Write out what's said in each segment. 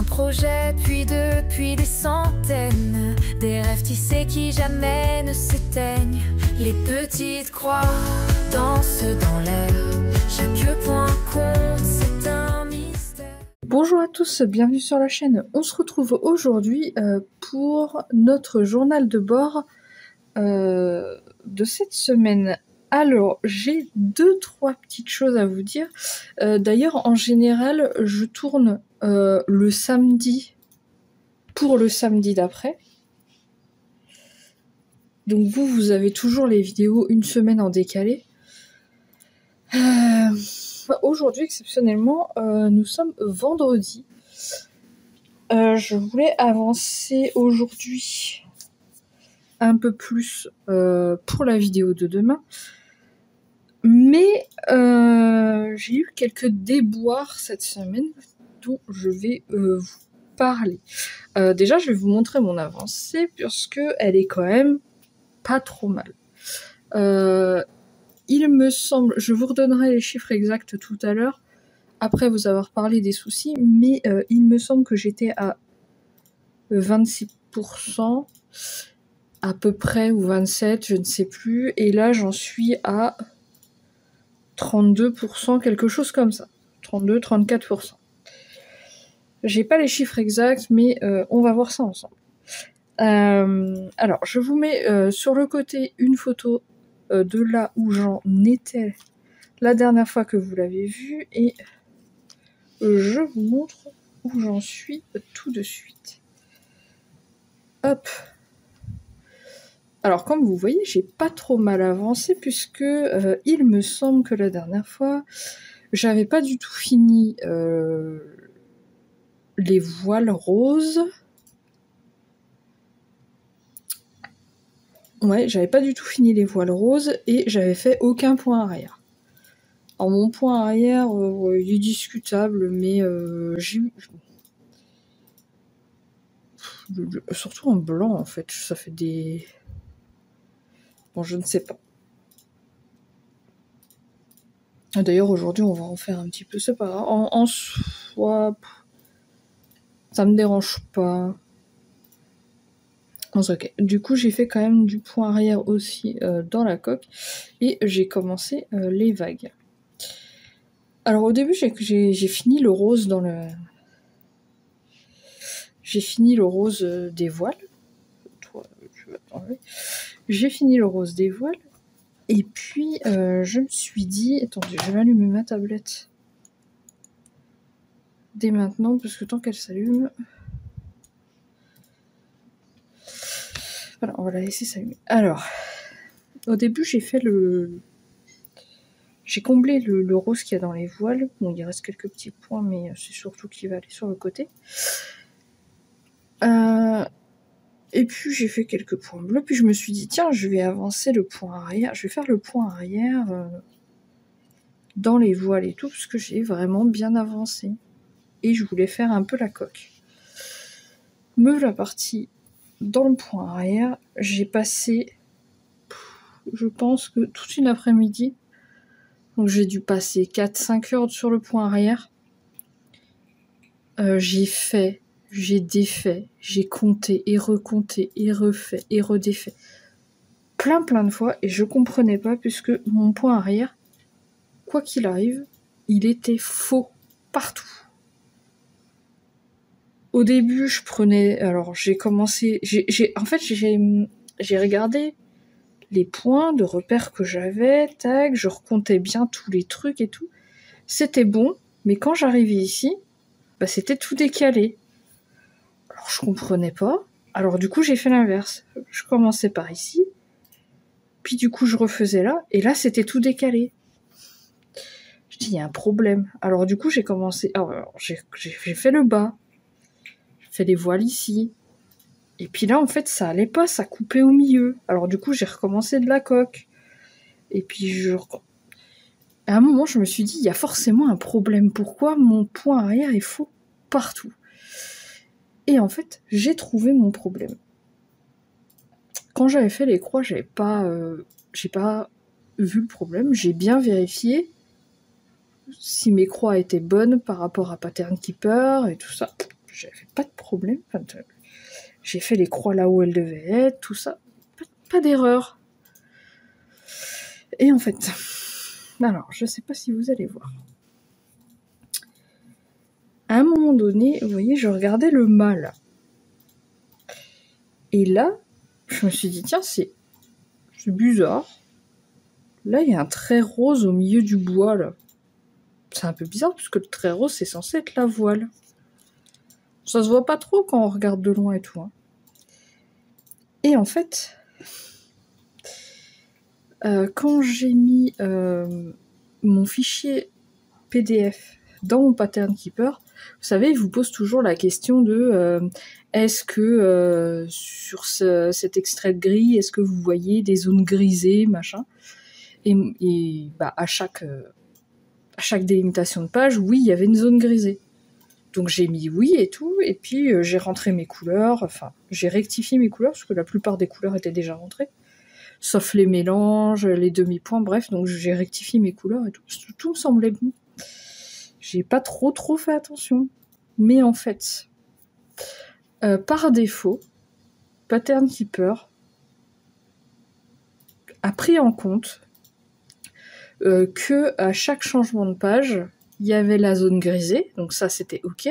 un projet, puis deux, puis des centaines. Des rêves tissés qui jamais ne s'éteignent. Les petites croix dansent dans l'air. Chaque point compte, c'est un mystère. Bonjour à tous, bienvenue sur la chaîne. On se retrouve aujourd'hui pour notre journal de bord de cette semaine. Alors, j'ai 2-3 petites choses à vous dire. D'ailleurs, en général, je tourne le samedi pour le samedi d'après. Donc vous avez toujours les vidéos une semaine en décalé. Aujourd'hui, exceptionnellement, nous sommes vendredi. Je voulais avancer aujourd'hui un peu plus pour la vidéo de demain. Mais j'ai eu quelques déboires cette semaine dont je vais vous parler. Déjà, je vais vous montrer mon avancée puisque elle est quand même pas trop mal. Il me semble, je vous redonnerai les chiffres exacts tout à l'heure, après vous avoir parlé des soucis, mais il me semble que j'étais à 26%, à peu près, ou 27%, je ne sais plus, et là j'en suis à 32%, quelque chose comme ça. 32-34%. J'ai pas les chiffres exacts, mais on va voir ça ensemble. Alors, je vous mets sur le côté une photo de là où j'en étais la dernière fois que vous l'avez vu, et je vous montre où j'en suis tout de suite. Hop. Alors, comme vous voyez, j'ai pas trop mal avancé puisque il me semble que la dernière fois, j'avais pas du tout fini les voiles roses. Ouais, j'avais pas du tout fini les voiles roses et j'avais fait aucun point arrière. Alors mon point arrière, il est discutable, mais j'ai eu... Surtout en blanc, en fait, ça fait des... Bon, je ne sais pas. D'ailleurs, aujourd'hui, on va en faire un petit peu, c'est pas grave. En soi, ça me dérange pas. Ok. Du coup, j'ai fait quand même du point arrière aussi dans la coque. Et j'ai commencé les vagues. Alors au début, j'ai fini le rose dans le... J'ai fini le rose des voiles. J'ai fini le rose des voiles. Et puis, je me suis dit... Attendez, je vais allumer ma tablette. Dès maintenant, parce que tant qu'elle s'allume... Voilà, on va la laisser s'allumer. Alors, au début, j'ai fait le... J'ai comblé le rose qu'il y a dans les voiles. Bon, il reste quelques petits points, mais c'est surtout qu'il va aller sur le côté. Et puis j'ai fait quelques points bleus. Puis je me suis dit, tiens, je vais avancer le point arrière. Je vais faire le point arrière dans les voiles et tout, parce que j'ai vraiment bien avancé. Et je voulais faire un peu la coque. Me voilà partie dans le point arrière. J'ai passé, je pense que toute une après-midi. Donc j'ai dû passer 4-5 heures sur le point arrière. J'ai fait, j'ai défait, j'ai compté et recompté et refait et redéfait plein de fois et je comprenais pas puisque mon point arrière, quoi qu'il arrive, il était faux partout. Au début, je prenais, alors j'ai commencé, en fait j'ai regardé les points de repère que j'avais, tac, je recomptais bien tous les trucs et tout. C'était bon, mais quand j'arrivais ici, bah c'était tout décalé. Alors je comprenais pas. Alors du coup j'ai fait l'inverse. Je commençais par ici, puis du coup je refaisais là, et là c'était tout décalé. Je dis il y a un problème. Alors du coup j'ai commencé. Alors j'ai fait le bas. J'ai fait les voiles ici. Et puis là en fait ça allait pas, ça coupait au milieu. Alors du coup j'ai recommencé de la coque. Et puis à un moment je me suis dit il y a forcément un problème. Pourquoi mon point arrière est faux partout? Et en fait, j'ai trouvé mon problème. Quand j'avais fait les croix, j'ai pas vu le problème. J'ai bien vérifié si mes croix étaient bonnes par rapport à Pattern Keeper et tout ça. j'avais pas de problème. Enfin, j'ai fait les croix là où elles devaient être, tout ça. Pas d'erreur. Et en fait, alors, je sais pas si vous allez voir. À un moment donné, vous voyez, je regardais le mât là. Et là, je me suis dit, tiens, c'est bizarre. Là, il y a un trait rose au milieu du bois, là. C'est un peu bizarre, puisque le trait rose, c'est censé être la voile. Ça se voit pas trop quand on regarde de loin et tout. Hein. Et en fait, quand j'ai mis mon fichier PDF dans mon Pattern Keeper, vous savez, il vous pose toujours la question de est-ce que sur cet extrait de grille, est-ce que vous voyez des zones grisées, machin. Et bah, à chaque délimitation de page, oui, il y avait une zone grisée. Donc j'ai mis oui et tout, et puis j'ai rentré mes couleurs, enfin, j'ai rectifié mes couleurs, parce que la plupart des couleurs étaient déjà rentrées, sauf les mélanges, les demi-points, bref, donc j'ai rectifié mes couleurs et tout. Tout me semblait bon. J'ai pas trop fait attention. Mais en fait, par défaut, Pattern Keeper a pris en compte que à chaque changement de page, il y avait la zone grisée, donc ça c'était ok,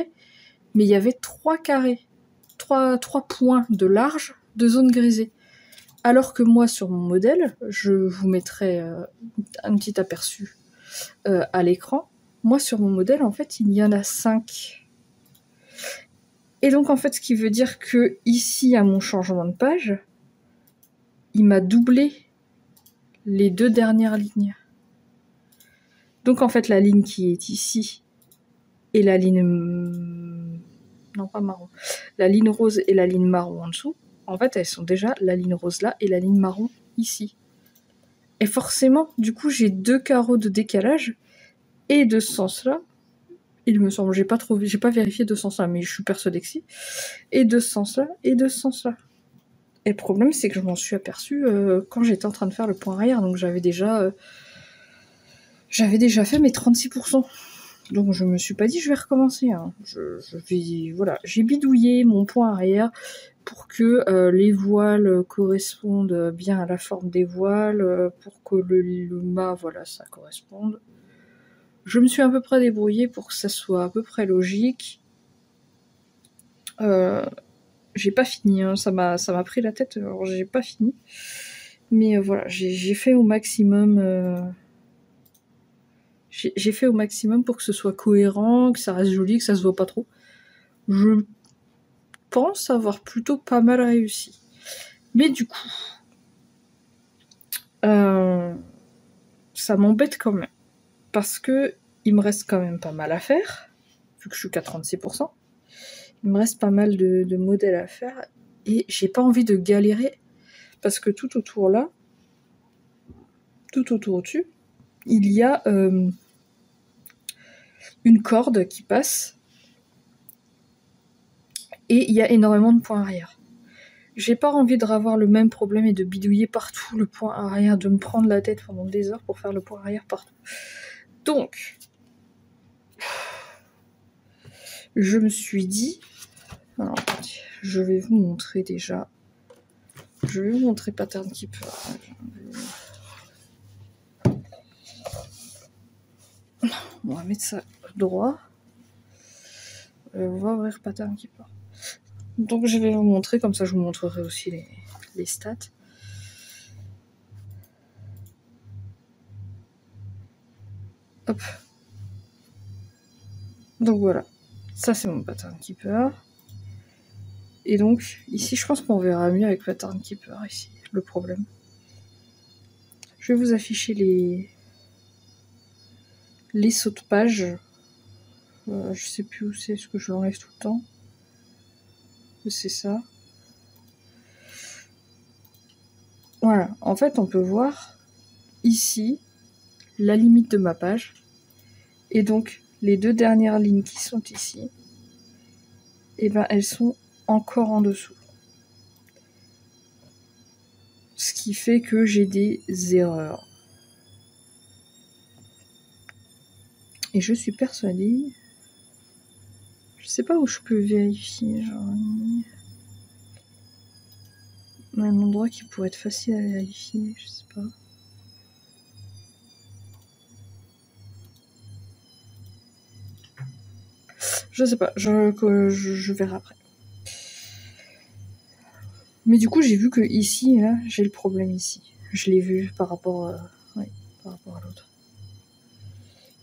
mais il y avait 3 carrés, 3 points de large de zone grisée. Alors que moi sur mon modèle, je vous mettrai un petit aperçu à l'écran, moi sur mon modèle en fait il y en a 5. Et donc en fait ce qui veut dire que ici à mon changement de page, il m'a doublé les 2 dernières lignes. Donc en fait la ligne qui est ici et la ligne non pas marron, la ligne rose et la ligne marron en dessous, en fait elles sont déjà la ligne rose là et la ligne marron ici. Et forcément, du coup j'ai 2 carreaux de décalage et de ce sens-là, il me semble, j'ai pas vérifié de ce sens-là, mais je suis persuadée que si, et de ce sens-là et de ce sens-là. Et le problème c'est que je m'en suis aperçue quand j'étais en train de faire le point arrière, donc j'avais déjà fait mes 36%. Donc je me suis pas dit je vais recommencer. Hein. Voilà, j'ai bidouillé mon point arrière pour que les voiles correspondent bien à la forme des voiles, pour que le mât, voilà, ça corresponde. Je me suis à peu près débrouillée pour que ça soit à peu près logique. J'ai pas fini, hein. Ça m'a pris la tête, alors j'ai pas fini. Mais voilà, j'ai fait au maximum. J'ai fait au maximum pour que ce soit cohérent, que ça reste joli, que ça se voit pas trop. Je pense avoir plutôt pas mal réussi. Mais du coup, ça m'embête quand même. Parce que il me reste quand même pas mal à faire, vu que je suis qu'à 36%. Il me reste pas mal de modèles à faire. Et j'ai pas envie de galérer. Parce que tout autour là, tout autour au-dessus, il y a une corde qui passe. Et il y a énormément de points arrière. J'ai pas envie de revoir le même problème et de bidouiller partout le point arrière, de me prendre la tête pendant des heures pour faire le point arrière partout. Donc, je me suis dit... Alors, je vais vous montrer déjà... Je vais vous montrer Pattern Keeper. On va mettre ça droit. On va ouvrir Pattern Keeper. Donc je vais vous montrer, comme ça je vous montrerai aussi les stats. Hop. Donc voilà, ça c'est mon Pattern Keeper. Et donc ici je pense qu'on verra mieux avec Pattern Keeper ici, le problème. Je vais vous afficher les sauts de page. Je sais plus où c'est, est-ce que je l'enlève tout le temps? C'est ça. Voilà, en fait on peut voir ici la limite de ma page. Et donc les 2 dernières lignes qui sont ici, et ben elles sont encore en dessous. Ce qui fait que j'ai des erreurs. Et je suis persuadée, je sais pas où je peux vérifier, genre... Un endroit qui pourrait être facile à vérifier, je sais pas. Je sais pas, je verrai après. Mais du coup, j'ai vu que ici, là, j'ai le problème ici. Je l'ai vu par rapport à l'autre.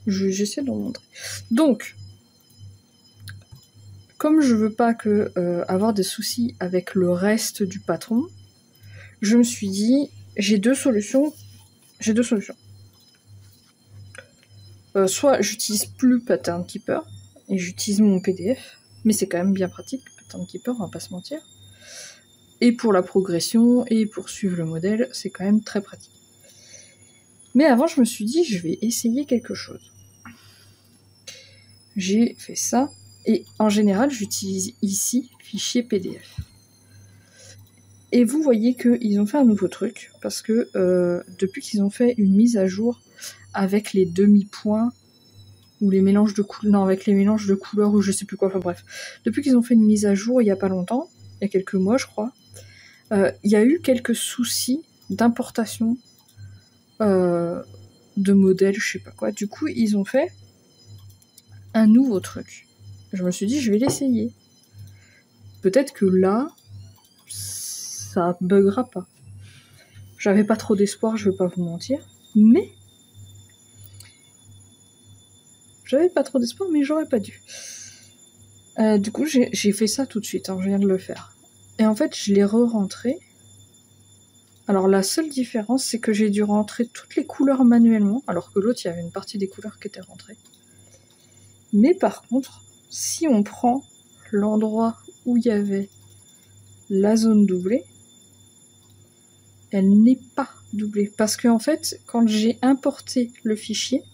J'essaie de montrer. Donc, comme je veux pas avoir des soucis avec le reste du patron, je me suis dit, j'ai deux solutions. Soit j'utilise plus Pattern Keeper et j'utilise mon PDF, mais c'est quand même bien pratique, Pattern Keeper, on va pas se mentir. Et pour la progression et pour suivre le modèle, c'est quand même très pratique. Mais avant, je me suis dit, je vais essayer quelque chose. J'ai fait ça, et en général, j'utilise ici fichier PDF. Et vous voyez qu'ils ont fait un nouveau truc, parce que depuis qu'ils ont fait une mise à jour avec les demi-points, ou les mélanges de couleurs, non, avec les mélanges de couleurs, ou je sais plus quoi, enfin bref. Depuis qu'ils ont fait une mise à jour il y a pas longtemps, il y a quelques mois je crois, il y a eu quelques soucis d'importation de modèles, je sais pas quoi. Du coup, ils ont fait un nouveau truc. Je me suis dit, je vais l'essayer. Peut-être que là, ça buggera pas. J'avais pas trop d'espoir, je vais pas vous mentir, mais j'aurais pas dû. Du coup, j'ai fait ça tout de suite, hein, je viens de le faire. Et en fait, je l'ai re-rentré. Alors la seule différence, c'est que j'ai dû rentrer toutes les couleurs manuellement, alors que l'autre, il y avait une partie des couleurs qui étaient rentrées. Mais par contre, si on prend l'endroit où il y avait la zone doublée, elle n'est pas doublée. Parce qu'en fait, quand j'ai importé le fichier,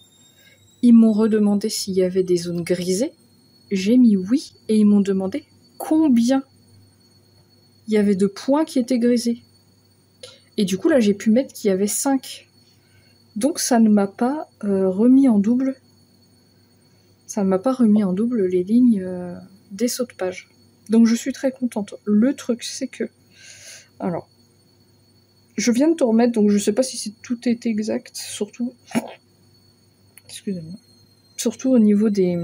ils m'ont redemandé s'il y avait des zones grisées. J'ai mis oui, et ils m'ont demandé combien il y avait de points qui étaient grisés. Et du coup, là, j'ai pu mettre qu'il y avait 5. Donc, ça ne m'a pas remis en double. Ça ne m'a pas remis en double les lignes des sauts de page. Donc, je suis très contente. Le truc, c'est que... Alors, je viens de tout remettre, donc je sais pas si tout est exact. Surtout... Excusez-moi. Surtout au niveau des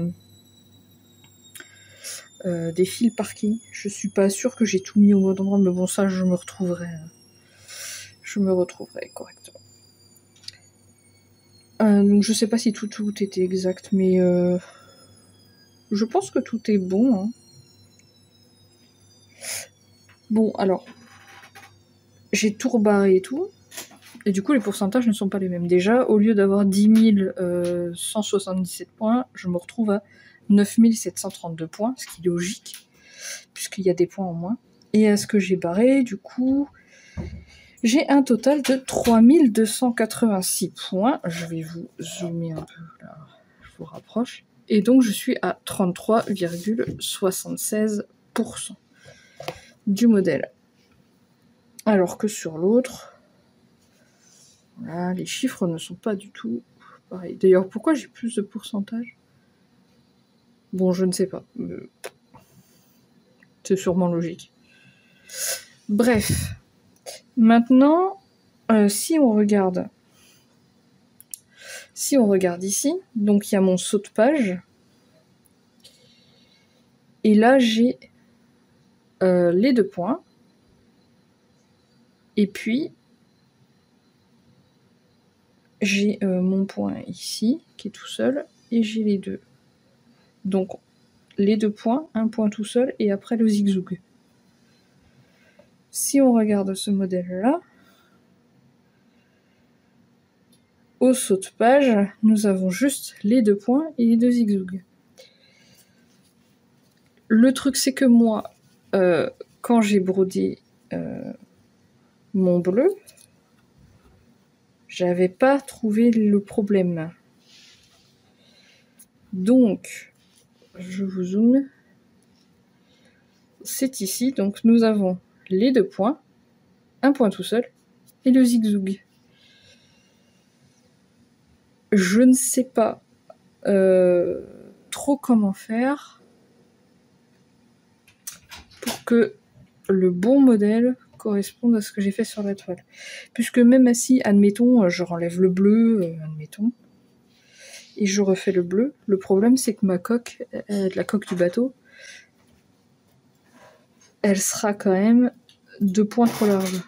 fils parking. Je suis pas sûre que j'ai tout mis au bon endroit, mais bon, ça, je me retrouverai correctement. Donc je sais pas si tout était exact, mais je pense que tout est bon. Hein. Bon, alors, j'ai tout rebarré et tout, et du coup les pourcentages ne sont pas les mêmes. Déjà, au lieu d'avoir 10 177 points, je me retrouve à 9 732 points, ce qui est logique, puisqu'il y a des points en moins. Et à ce que j'ai barré, du coup... J'ai un total de 3286 points. Je vais vous zoomer un peu, là, je vous rapproche. Et donc, je suis à 33,76% du modèle. Alors que sur l'autre, voilà, les chiffres ne sont pas du tout pareils. D'ailleurs, pourquoi j'ai plus de pourcentage? Bon, je ne sais pas. C'est sûrement logique. Bref. Maintenant, si on regarde ici, donc il y a mon saut de page, et là j'ai les 2 points, et puis j'ai mon point ici, qui est tout seul, et j'ai les 2. Donc les 2 points, un point tout seul, et après le zigzag. Si on regarde ce modèle-là, au saut de page, nous avons juste les 2 points et les 2 zigzags. Le truc, c'est que moi, quand j'ai brodé mon bleu, j'avais pas trouvé le problème. Donc, je vous zoome. C'est ici, donc nous avons les 2 points, un point tout seul, et le zigzag. Je ne sais pas trop comment faire. que le bon modèle corresponde à ce que j'ai fait sur la toile. Puisque même si, admettons, je renlève le bleu, admettons, et je refais le bleu, le problème c'est que ma coque, la coque du bateau, elle sera quand même 2 points trop large.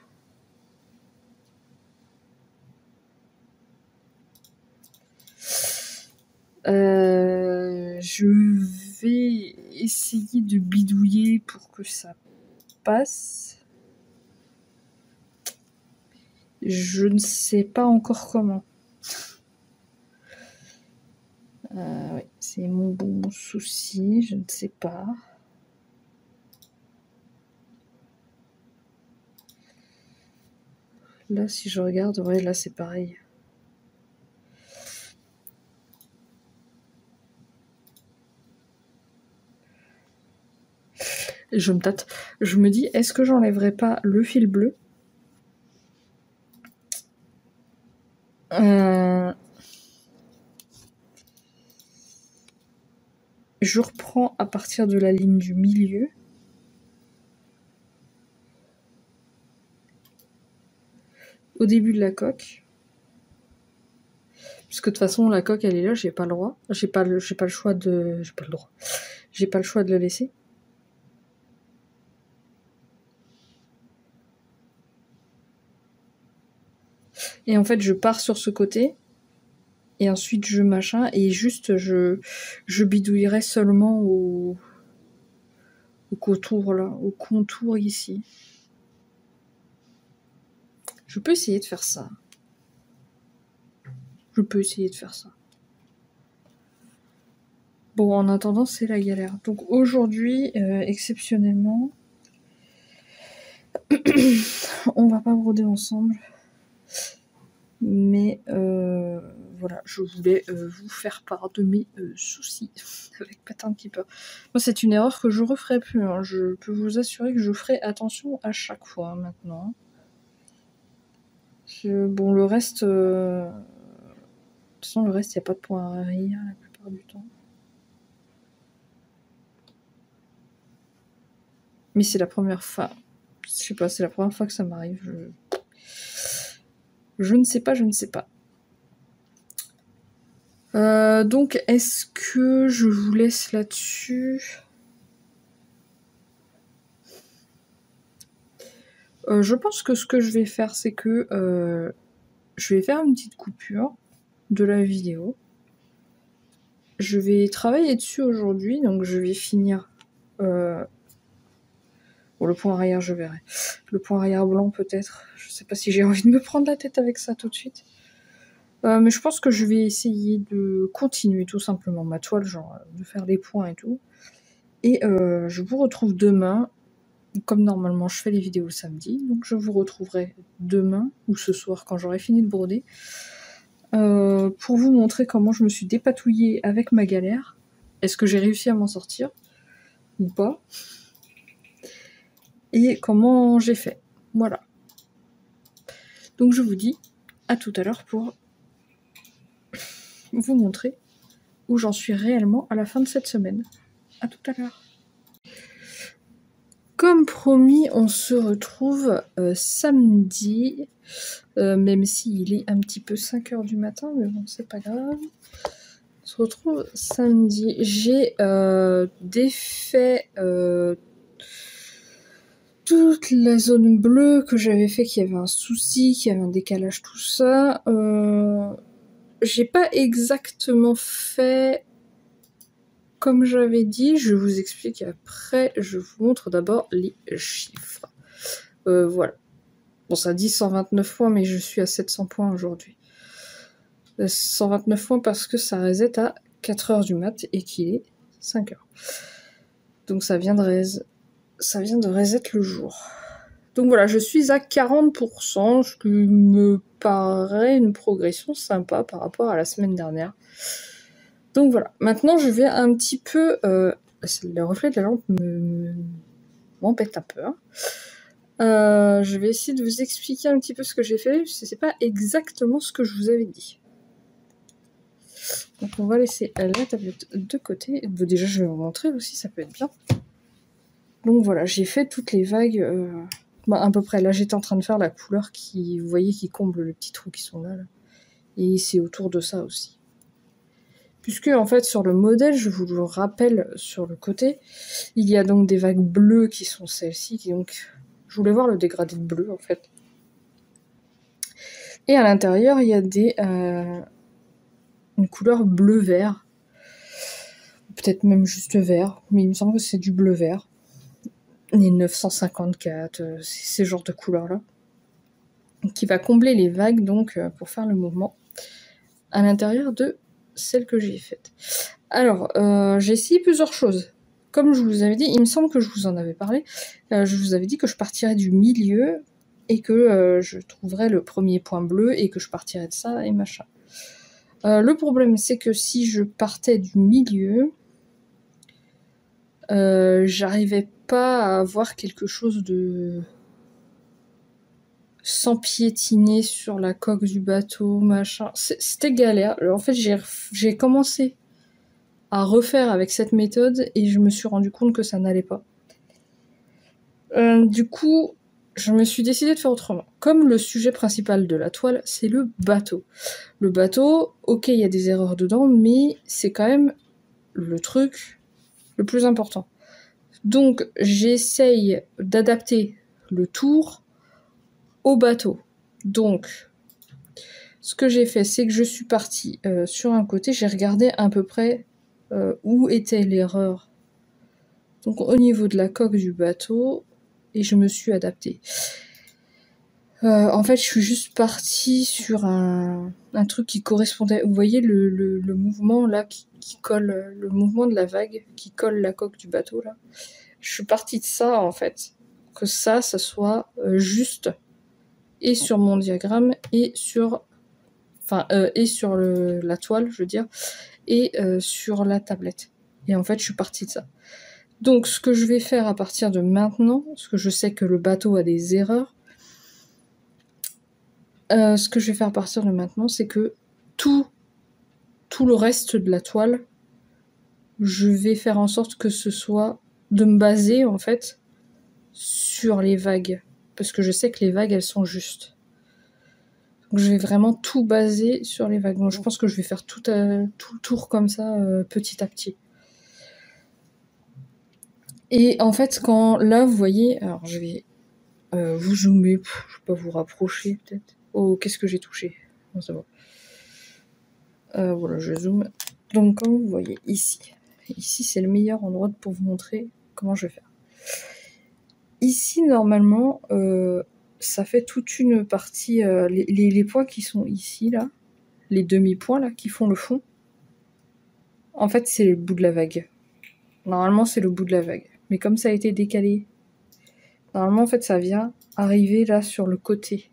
Je vais essayer de bidouiller pour que ça passe. Je ne sais pas encore comment. Oui, c'est mon bon souci, je ne sais pas. Là, si je regarde, ouais, là c'est pareil. Je me tâte. Je me dis, est-ce que j'enlèverai pas le fil bleu? Je reprends à partir de la ligne du milieu. Au début de la coque. Puisque de toute façon, la coque, elle est là, j'ai pas le droit. J'ai pas le choix de... J'ai pas le droit. J'ai pas le choix de le laisser. Et en fait, je pars sur ce côté. Et ensuite, je machin. Et juste, je bidouillerai seulement au contour, là. Au contour, ici. Je peux essayer de faire ça. Je peux essayer de faire ça. Bon, en attendant, c'est la galère. Donc aujourd'hui, exceptionnellement, on va pas broder ensemble. Mais voilà, je voulais vous faire part de mes soucis avec Patin Keeper. Moi, c'est une erreur que je referai plus. Hein. Je peux vous assurer que je ferai attention à chaque fois maintenant. Bon, le reste... De toute façon, le reste, il n'y a pas de point à rire la plupart du temps. Mais c'est la première fois... Je sais pas, c'est la première fois que ça m'arrive. Je ne sais pas, je ne sais pas. Donc, est-ce que je vous laisse là-dessus? Je pense que ce que je vais faire, c'est que je vais faire une petite coupure de la vidéo. Je vais travailler dessus aujourd'hui, donc je vais finir... Bon, le point arrière, je verrai. Le point arrière blanc, peut-être. Je sais pas si j'ai envie de me prendre la tête avec ça tout de suite. Mais je pense que je vais essayer de continuer tout simplement ma toile, genre de faire des points et tout. Et je vous retrouve demain. Comme normalement je fais les vidéos le samedi, donc je vous retrouverai demain ou ce soir quand j'aurai fini de broder pour vous montrer comment je me suis dépatouillée avec ma galère. Est-ce que j'ai réussi à m'en sortir ou pas? Et comment j'ai fait. Voilà. Donc je vous dis à tout à l'heure pour vous montrer où j'en suis réellement à la fin de cette semaine. À tout à l'heure. Comme promis, on se retrouve samedi, même s'il est un petit peu 5 h du matin, mais bon, c'est pas grave. On se retrouve samedi. J'ai défait toute la zone bleue que j'avais fait, qu'il y avait un souci, qu'il y avait un décalage, tout ça. J'ai pas exactement fait... Comme j'avais dit, je vous explique après, je vous montre d'abord les chiffres. Voilà. Bon, ça dit 129 points, mais je suis à 700 points aujourd'hui. 129 points parce que ça reset à 4 h du mat et qu'il est 5 h. Donc ça vient de reset le jour. Donc voilà, je suis à 40%, ce qui me paraît une progression sympa par rapport à la semaine dernière. Donc voilà, maintenant je vais un petit peu... le reflet de la lampe m'embête un peu. Hein. Je vais essayer de vous expliquer un petit peu ce que j'ai fait. C'est pas exactement ce que je vous avais dit. Donc on va laisser la tablette de côté. Déjà je vais vous montrer aussi, ça peut être bien. Donc voilà, j'ai fait toutes les vagues à peu près. Là, j'étais en train de faire la couleur qui, vous voyez, qui comble les petits trous qui sont là. Et c'est autour de ça aussi. Puisque, en fait, sur le modèle, je vous le rappelle, sur le côté, il y a donc des vagues bleues qui sont celles-ci. Donc, je voulais voir le dégradé de bleu, en fait. Et à l'intérieur, il y a une couleur bleu-vert. Peut-être même juste vert, mais il me semble que c'est du bleu-vert. Les 954, c'est ce genre de couleur-là. Qui va combler les vagues, donc, pour faire le mouvement à l'intérieur de celle que j'ai faite. Alors, j'ai essayé plusieurs choses. Comme je vous avais dit, il me semble que je vous en avais parlé, je vous avais dit que je partirais du milieu et que je trouverais le premier point bleu et que je partirais de ça et machin. Le problème, c'est que si je partais du milieu, j'arrivais pas à avoir quelque chose de... sans piétiner sur la coque du bateau, machin. C'était galère. Alors, en fait, j'ai commencé à refaire avec cette méthode et je me suis rendu compte que ça n'allait pas. Du coup, je me suis décidé de faire autrement. Comme le sujet principal de la toile, c'est le bateau. Le bateau, ok, il y a des erreurs dedans, mais c'est quand même le truc le plus important. Donc, j'essaye d'adapter le tour au bateau. Donc, ce que j'ai fait, c'est que je suis partie sur un côté, j'ai regardé à peu près où était l'erreur. Donc, au niveau de la coque du bateau, et je me suis adaptée. En fait, je suis juste partie sur un truc qui correspondait. Vous voyez le mouvement là qui colle, le mouvement de la vague qui colle la coque du bateau là. Je suis partie de ça en fait, que ça soit juste et sur mon diagramme et sur, la toile, je veux dire, et sur la tablette. Et en fait, je suis partie de ça. Donc, ce que je vais faire à partir de maintenant, parce que je sais que le bateau a des erreurs, ce que je vais faire à partir de maintenant, c'est que tout le reste de la toile, je vais faire en sorte que ce soit de me baser, en fait, sur les vagues. Parce que je sais que les vagues, elles sont justes. Donc, je vais vraiment tout baser sur les vagues. Donc, je pense que je vais faire tout le tour comme ça, petit à petit. Et en fait, quand là, vous voyez, alors je vais vous zoomer, je vais pas vous rapprocher peut-être. Oh, qu'est-ce que j'ai touché? Non, c'est bon. Voilà, je zoome. Donc, comme vous voyez ici, c'est le meilleur endroit pour vous montrer comment je vais faire. Ici, normalement, ça fait toute une partie, les points qui sont ici, là, les demi-points, là, qui font le fond, en fait, c'est le bout de la vague. Normalement, c'est le bout de la vague. Mais comme ça a été décalé, normalement, en fait, ça vient arriver là sur le côté.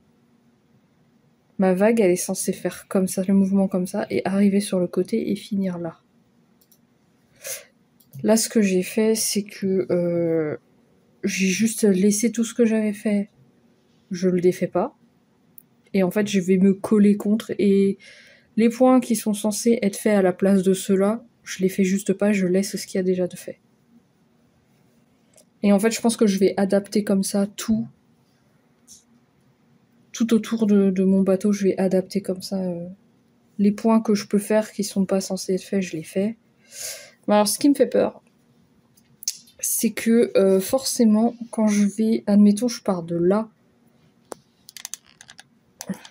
Ma vague, elle est censée faire comme ça, le mouvement comme ça, et arriver sur le côté et finir là. Là, ce que j'ai fait, c'est que j'ai juste laissé tout ce que j'avais fait. Je le défais pas. Et en fait, je vais me coller contre. Et les points qui sont censés être faits à la place de ceux-là, je les fais juste pas, je laisse ce qu'il y a déjà de fait. Et en fait, je pense que je vais adapter comme ça tout autour de mon bateau, je vais adapter comme ça les points que je peux faire qui sont pas censés être faits, je les fais. Mais alors, ce qui me fait peur, c'est que forcément, quand je vais, admettons, je pars de là,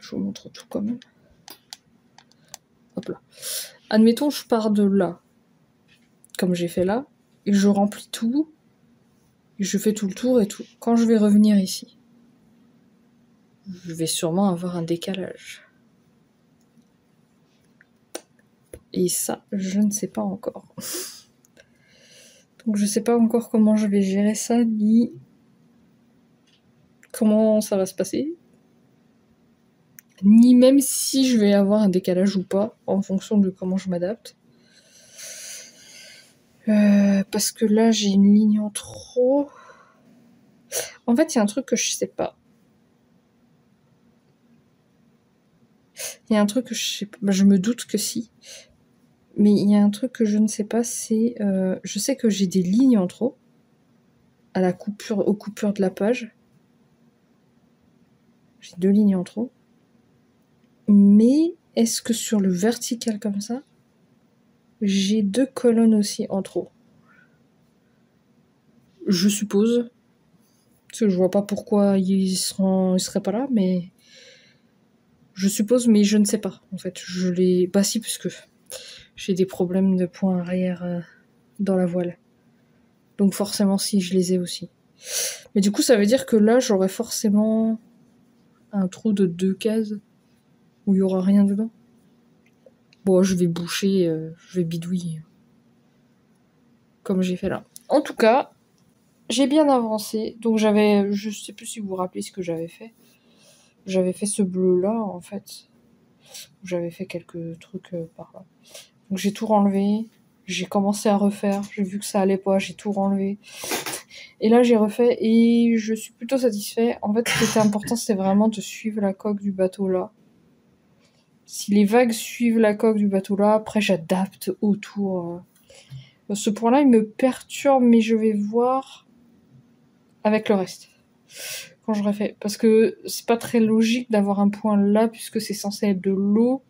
je vous montre tout quand même. Hop là. Admettons, je pars de là, comme j'ai fait là, et je remplis tout, et je fais tout le tour et tout. Quand je vais revenir ici, je vais sûrement avoir un décalage. Et ça, je ne sais pas encore. Donc je sais pas encore comment je vais gérer ça, ni comment ça va se passer. Ni même si je vais avoir un décalage ou pas, en fonction de comment je m'adapte. Parce que là, j'ai une ligne en trop. En fait, il y a un truc que je sais pas. Il y a un truc que je sais pas. Bah, je me doute que si. Mais il y a un truc que je ne sais pas, c'est... je sais que j'ai des lignes en trop. à la coupure, aux coupures de la page. J'ai 2 lignes en trop. Mais est-ce que sur le vertical comme ça, j'ai 2 colonnes aussi en trop? Je suppose. Parce que je vois pas pourquoi ils seraient pas là, mais... Je suppose, mais je ne sais pas, en fait. Je les... Bah si, puisque j'ai des problèmes de point arrière dans la voile. Donc forcément, si, je les ai aussi. Mais du coup, ça veut dire que là, j'aurais forcément un trou de 2 cases où il y aura rien dedans. Bon, je vais boucher, je vais bidouiller. Comme j'ai fait là. En tout cas, j'ai bien avancé. Donc j'avais... Je sais plus si vous vous rappelez ce que j'avais fait. J'avais fait ce bleu-là, en fait. J'avais fait quelques trucs par là. Donc j'ai tout renlevé. J'ai commencé à refaire. J'ai vu que ça allait pas. J'ai tout renlevé. Et là, j'ai refait. Et je suis plutôt satisfait. En fait, ce qui était important, c'était vraiment de suivre la coque du bateau là. Si les vagues suivent la coque du bateau là, après, j'adapte autour. Ce point-là, il me perturbe, mais je vais voir avec le reste. Quand je refais. Parce que c'est pas très logique d'avoir un point là, puisque c'est censé être de l'eau.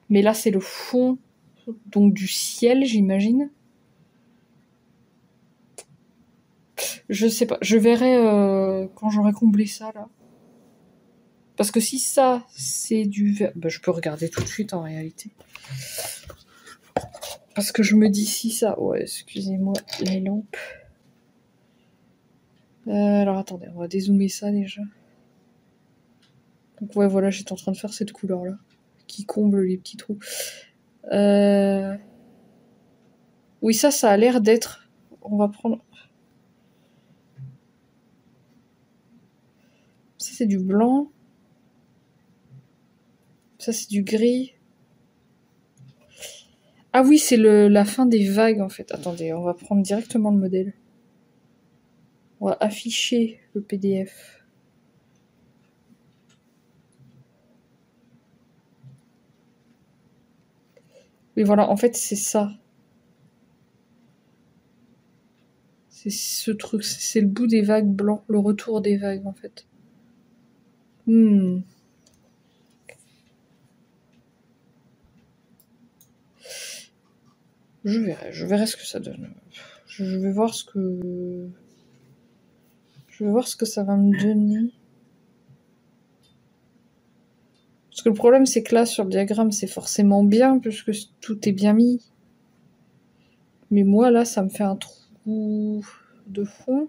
Mais là, c'est le fond, donc du ciel, j'imagine. Je sais pas. Je verrai quand j'aurai comblé ça, là. Parce que si ça, c'est du vert... Bah, je peux regarder tout de suite, en réalité. Parce que je me dis si ça... Ouais, excusez-moi, les lampes... alors attendez, on va dézoomer ça déjà. Donc ouais, voilà, j'étais en train de faire cette couleur-là, qui comble les petits trous. Oui, ça a l'air d'être... On va prendre... Ça, c'est du blanc. Ça, c'est du gris. Ah oui, c'est la fin des vagues, en fait. Attendez, on va prendre directement le modèle. On va afficher le PDF. Oui, voilà, en fait, c'est ça. C'est ce truc, c'est le bout des vagues blancs, le retour des vagues, en fait. Je verrai ce que ça donne. Je vais voir ce que... Je vais voir ce que ça va me donner. Parce que le problème, c'est que là, sur le diagramme, c'est forcément bien, puisque tout est bien mis. Mais moi, là, ça me fait un trou de fond.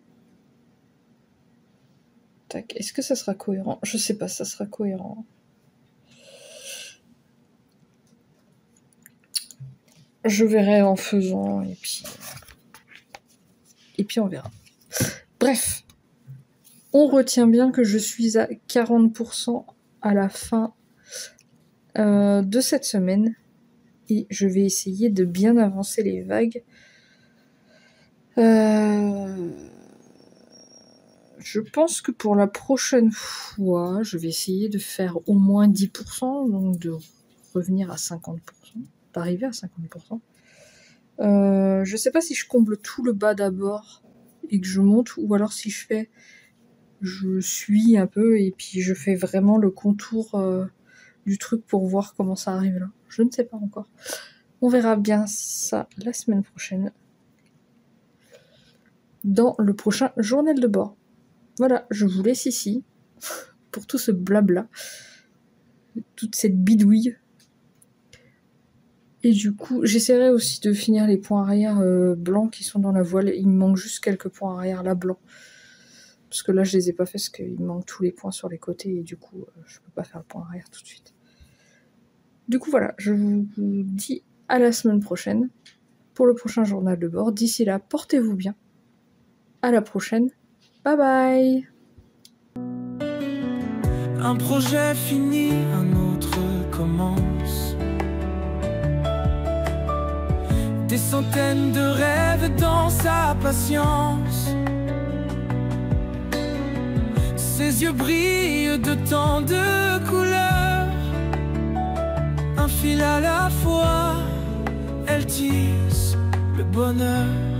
Tac, est-ce que ça sera cohérent? Je sais pas si ça sera cohérent. Je verrai en faisant, et puis on verra. Bref, on retient bien que je suis à 40% à la fin de cette semaine. Et je vais essayer de bien avancer les vagues. Je pense que pour la prochaine fois, je vais essayer de faire au moins 10%, donc de revenir à 50%, d'arriver à 50%. Je sais pas si je comble tout le bas d'abord et que je monte, ou alors si je suis un peu et puis je fais vraiment le contour du truc pour voir comment ça arrive là. Je ne sais pas encore. On verra bien ça la semaine prochaine dans le prochain journal de bord. Voilà, je vous laisse ici pour tout ce blabla, toute cette bidouille. Et du coup, j'essaierai aussi de finir les points arrière blancs qui sont dans la voile. Il me manque juste quelques points arrière là blancs. Parce que là, je les ai pas fait parce qu'il me manque tous les points sur les côtés et du coup, je peux pas faire le point arrière tout de suite. Du coup, voilà, je vous dis à la semaine prochaine pour le prochain journal de bord. D'ici là, portez-vous bien. À la prochaine. Bye bye. Un projet fini, un autre commence. Des centaines de rêves dans sa patience. Ses yeux brillent de tant de couleurs. Un fil à la fois, elle tisse le bonheur.